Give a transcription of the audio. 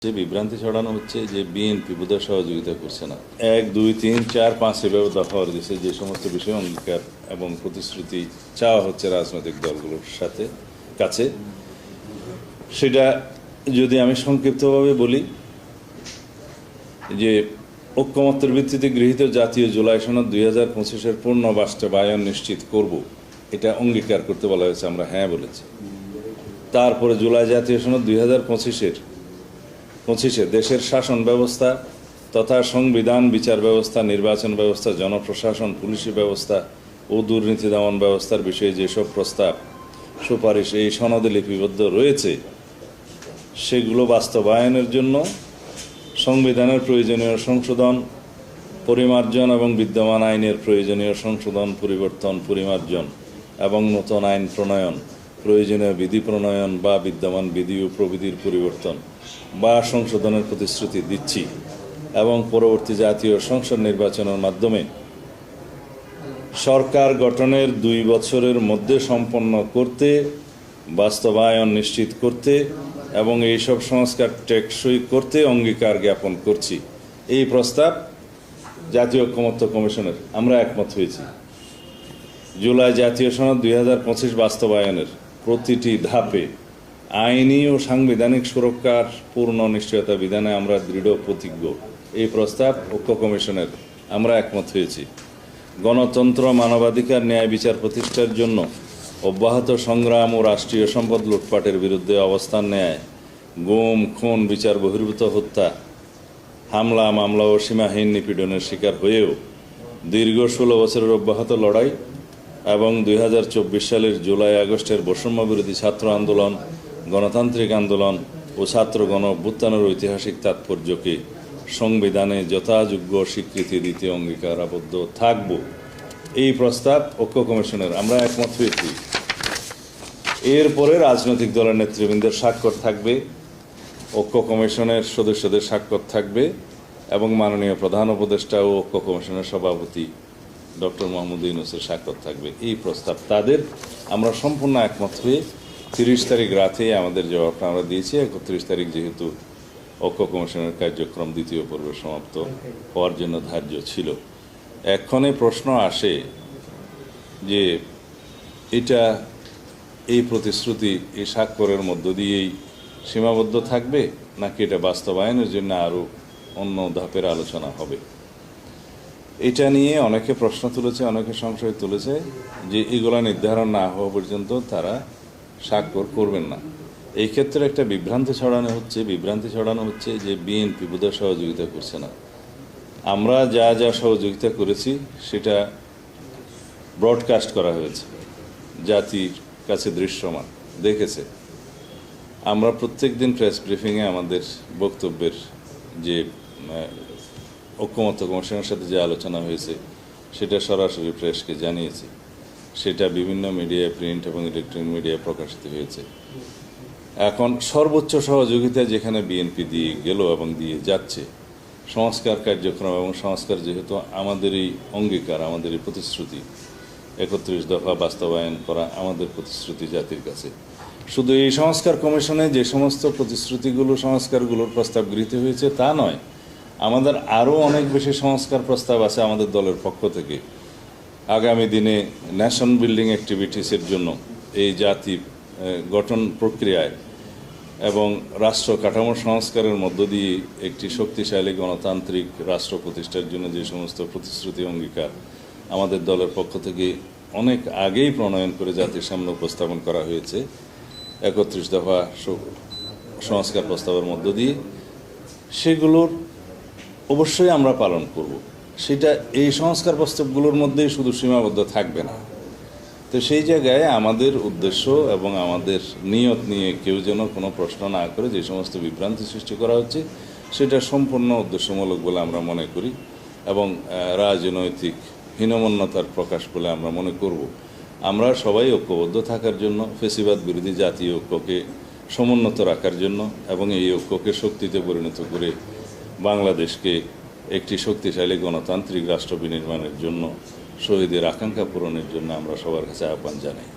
যে বিভ্রান্তি ছড়ানো হচ্ছে যে বিএনপি বোধহয় সহযোগিতা করছে না। 1, 2, 3, 4, 5 এভাবে দফা হয়ে গেছে যে সমস্ত বিষয়ে অঙ্গীকার এবং প্রতিশ্রুতি চাওয়া হচ্ছে রাজনৈতিক দলগুলোর কাছে। সেটা যদি আমি সংক্ষিপ্তভাবে বলি যে ঐক্যমত্যের ভিত্তিতে গৃহীত জাতীয় জুলাই সনদ 2025-এর পূর্ণ বাস্তবায়ন নিশ্চিত করব, এটা অঙ্গীকার করতে বলা হয়েছে, আমরা হ্যাঁ বলেছি। তারপরে জুলাই জাতীয় সনদ 2025-এ দেশের শাসন ব্যবস্থা তথা সংবিধান, বিচার ব্যবস্থা, নির্বাচন ব্যবস্থা, জনপ্রশাসন, পুলিশি ব্যবস্থা ও দুর্নীতি দমন ব্যবস্থার বিষয়ে যেসব প্রস্তাব সুপারিশ এই সনদে লিপিবদ্ধ রয়েছে সেগুলো বাস্তবায়নের জন্য সংবিধানের প্রয়োজনীয় সংশোধন, পরিমার্জন এবং বিদ্যমান আইনের প্রয়োজনীয় সংশোধন, পরিবর্তন, পরিমার্জন এবং নতুন আইন প্রণয়ন, প্রয়োজনীয় বিধি প্রণয়ন বা বিদ্যমান বিধি ও প্রবিধির পরিবর্তন বা সংশোধনের প্রতিশ্রুতি দিচ্ছি এবং পরবর্তী জাতীয় সংসদ নির্বাচনের মাধ্যমে সরকার গঠনের 2 বছরের মধ্যে সম্পন্ন করতে, বাস্তবায়ন নিশ্চিত করতে এবং এইসব সংস্কার টেকসই করতে অঙ্গীকার জ্ঞাপন করছি। এই প্রস্তাব জাতীয় ঐক্যমত্য কমিশনের আমরা একমত হয়েছি। জুলাই জাতীয় সনদ 2025 বাস্তবায়নের প্রতিটি ধাপে আইনি ও সাংবিধানিক সুরক্ষার পূর্ণ নিশ্চয়তা বিধানে আমরা দৃঢ় প্রতিজ্ঞ। এই প্রস্তাব ঐক্য কমিশনের আমরা একমত হয়েছি। গণতন্ত্র, মানবাধিকার, ন্যায় বিচার প্রতিষ্ঠার জন্য অব্যাহত সংগ্রাম ও রাষ্ট্রীয় সম্পদ লুটপাটের বিরুদ্ধে অবস্থান নেয় গুম, খুন, বিচার বহির্ভূত হত্যা, হামলা, মামলা ও সীমাহীন নিপীড়নের শিকার হয়েও দীর্ঘ 16 বছরের অব্যাহত লড়াই এবং 2024 সালের জুলাই আগস্টের বৈষম্য বিরোধী ছাত্র আন্দোলন, গণতান্ত্রিক আন্দোলন ও ছাত্র গণ অভ্যুত্থানের ঐতিহাসিক তাৎপর্যকে সংবিধানে যথাযোগ্য স্বীকৃতি দিতে অঙ্গীকারাবদ্ধ থাকব। এই প্রস্তাব ঐক্য কমিশনের আমরা একমত হয়েছি। এরপরে রাজনৈতিক দলের নেতৃবৃন্দের স্বাক্ষর থাকবে, ঐক্য কমিশনের সদস্যদের স্বাক্ষর থাকবে এবং মাননীয় প্রধান উপদেষ্টা ও ঐক্য কমিশনের সভাপতি ডক্টর মোহাম্মদ ইউনূসের স্বাক্ষর থাকবে। এই প্রস্তাব তাদের আমরা সম্পূর্ণ একমত হয়ে 30 তারিখ রাতে আমাদের জবাবটা আমরা দিয়েছি। 31 তারিখ যেহেতু ঐক্য কমিশনের কার্যক্রম দ্বিতীয় পর্বে সমাপ্ত হওয়ার জন্য ধার্য ছিল। এখনই প্রশ্ন আসে যে এই প্রতিশ্রুতি এই স্বাক্ষরের মধ্য দিয়েই সীমাবদ্ধ থাকবে নাকি এটা বাস্তবায়নের জন্য আরও অন্য ধাপের আলোচনা হবে। এটা নিয়ে অনেকে প্রশ্ন তুলেছে, অনেকে সংশয় তুলেছে যে এগুলো নির্ধারণ না হওয়া পর্যন্ত তারা স্বাক্ষর করবেন না। এই ক্ষেত্রে একটা বিভ্রান্তি ছড়ানো হচ্ছে যে বিএনপি বোধহয় সহযোগিতা করছে না। আমরা যা যা সহযোগিতা করেছি সেটা ব্রডকাস্ট করা হয়েছে, জাতির কাছে দৃশ্যমান দেখেছে। আমরা প্রত্যেক দিন প্রেস ব্রিফিংয়ে আমাদের বক্তব্যের যে ঐক্যমত্য কমিশনের সাথে যে আলোচনা হয়েছে সেটা সরাসরি প্রেসকে জানিয়েছি। সেটা বিভিন্ন মিডিয়ায়, প্রিন্ট এবং ইলেকট্রনিক মিডিয়ায় প্রকাশিত হয়েছে। এখন সর্বোচ্চ সহযোগিতা যেখানে বিএনপি দিয়ে গেল এবং দিয়ে যাচ্ছে, সংস্কার কার্যক্রম এবং সংস্কার যেহেতু আমাদেরই অঙ্গীকার, আমাদেরই প্রতিশ্রুতি, 31 দফা বাস্তবায়ন করা আমাদের প্রতিশ্রুতি জাতির কাছে। শুধু এই সংস্কার কমিশনে যে সমস্ত সংস্কারগুলোর প্রস্তাব গৃহীত হয়েছে তা নয়, আমাদের আরও অনেক বেশি সংস্কার প্রস্তাব আছে আমাদের দলের পক্ষ থেকে। আগামী দিনে ন্যাশন বিল্ডিং অ্যাক্টিভিটিসের জন্য এই জাতি গঠন প্রক্রিয়ায় এবং রাষ্ট্র কাঠামো সংস্কারের মধ্য দিয়ে একটি শক্তিশালী গণতান্ত্রিক রাষ্ট্র প্রতিষ্ঠার জন্য যে সমস্ত প্রতিশ্রুতি অঙ্গীকার আমাদের দলের পক্ষ থেকে অনেক আগেই প্রণয়ন করে জাতির সামনে উপস্থাপন করা হয়েছে 31 দফা সংস্কার প্রস্তাবের মধ্য দিয়ে, সেগুলোর অবশ্যই আমরা পালন করব। সেটা এই সংস্কার প্রস্তাবগুলোর মধ্যেই শুধু সীমাবদ্ধ থাকবে না। তো সেই জায়গায় আমাদের উদ্দেশ্য এবং আমাদের নিয়ত নিয়ে কেউ যেন কোনো প্রশ্ন না করে যে সমস্ত বিভ্রান্তি সৃষ্টি করা হচ্ছে সেটা সম্পূর্ণ উদ্দেশ্যমূলক বলে আমরা মনে করি এবং রাজনৈতিক হীনমন্যতার প্রকাশ বলে আমরা মনে করব। আমরা সবাই ঐক্যবদ্ধ থাকার জন্য, ফেসিবাদ বিরোধী জাতীয় ঐক্যকে সমুন্নত রাখার জন্য এবং এই ঐক্যকে শক্তিতে পরিণত করে বাংলাদেশকে একটি শক্তিশালী গণতান্ত্রিক রাষ্ট্র বিনির্মাণের জন্য, শহীদের আকাঙ্ক্ষা পূরণের জন্য আমরা সবার কাছে আহ্বান জানাই।